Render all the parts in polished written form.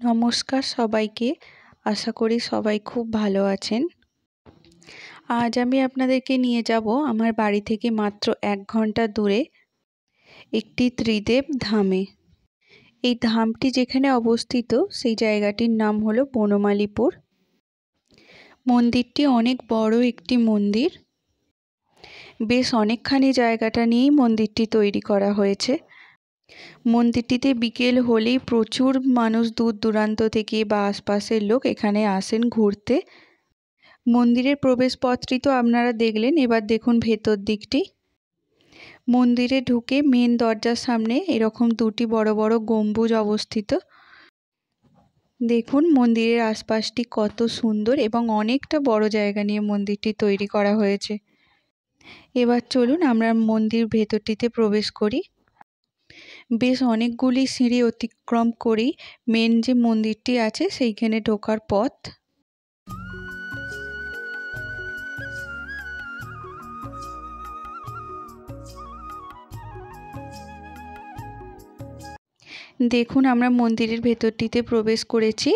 নমস্কার সবাইকে। আশা করি সবাই খুব ভালো আছেন। আজ আমি আপনাদেরকে নিয়ে যাব আমার বাড়ি থেকে মাত্র 1 ঘন্টা দূরে একটি ত্রিদেব ধামে। এই ধামটি যেখানে অবস্থিত সেই জায়গাটির নাম হলো বনমালীপুর। মন্দিরটি অনেক বড় একটি মন্দির। বেশ অনেকখানি জায়গাটা নিয়েই মন্দিরটি তৈরি করা হয়েছে। মন্দিরটিতে বিকেল হলেই প্রচুর মানুষ দূর দূরান্ত থেকে বা আশপাশের লোক এখানে আসেন ঘুরতে। মন্দিরের প্রবেশপথটি তো আপনারা দেখলেন, এবার দেখুন ভেতর দিকটি। মন্দিরে ঢুকে মেন দরজার সামনে এরকম দুটি বড় বড় গম্বুজ অবস্থিত। দেখুন মন্দিরের আশপাশটি কত সুন্দর এবং অনেকটা বড় জায়গা নিয়ে মন্দিরটি তৈরি করা হয়েছে। এবার চলুন আমরা মন্দির ভেতরটিতে প্রবেশ করি। বেশ অনেকগুলি সিঁড়ি অতিক্রম করেই মেন যে মন্দিরটি আছে সেইখানে ঢোকার পথ। দেখুন আমরা মন্দিরের ভেতরটিতে প্রবেশ করেছি।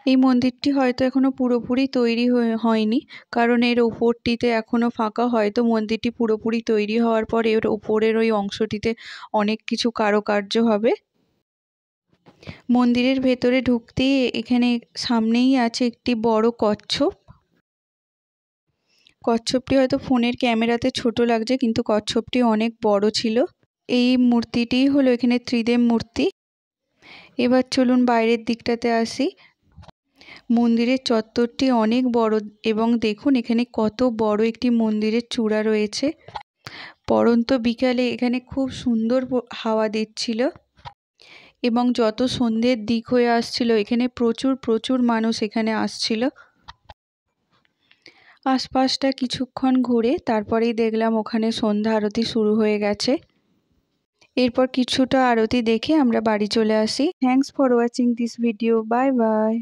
এই মন্দিরটি হয়তো এখনো পুরোপুরি তৈরি হয়নি, কারণ এর ওপরটিতে এখনো ফাঁকা। হয়তো মন্দিরটি পুরোপুরি তৈরি হওয়ার পর এর ওপরের ওই অংশটিতে অনেক কিছু কারুকার্য হবে। মন্দিরের ভেতরে ঢুকতেই এখানে সামনেই আছে একটি বড় কচ্ছপ। কচ্ছপটি হয়তো ফোনের ক্যামেরাতে ছোট লাগছে, কিন্তু কচ্ছপটি অনেক বড় ছিল। এই মূর্তিটি হলো এখানে ত্রিদেব মূর্তি। এবার চলুন বাইরের দিকটাতে আসি। মন্দিরের চত্বরটি অনেক বড় এবং দেখুন এখানে কত বড় একটি মন্দিরের চূড়া রয়েছে। পড়ন্ত বিকালে এখানে খুব সুন্দর হাওয়া দিচ্ছিল এবং যত সন্ধ্যের দিক হয়ে আসছিল এখানে প্রচুর মানুষ এখানে আসছিল। আশপাশটা কিছুক্ষণ ঘুরে তারপরেই দেখলাম ওখানে সন্ধ্যা আরতি শুরু হয়ে গেছে। এরপর কিছুটা আরতি দেখে আমরা বাড়ি চলে আসি। Thanks for watching this video. Bye bye.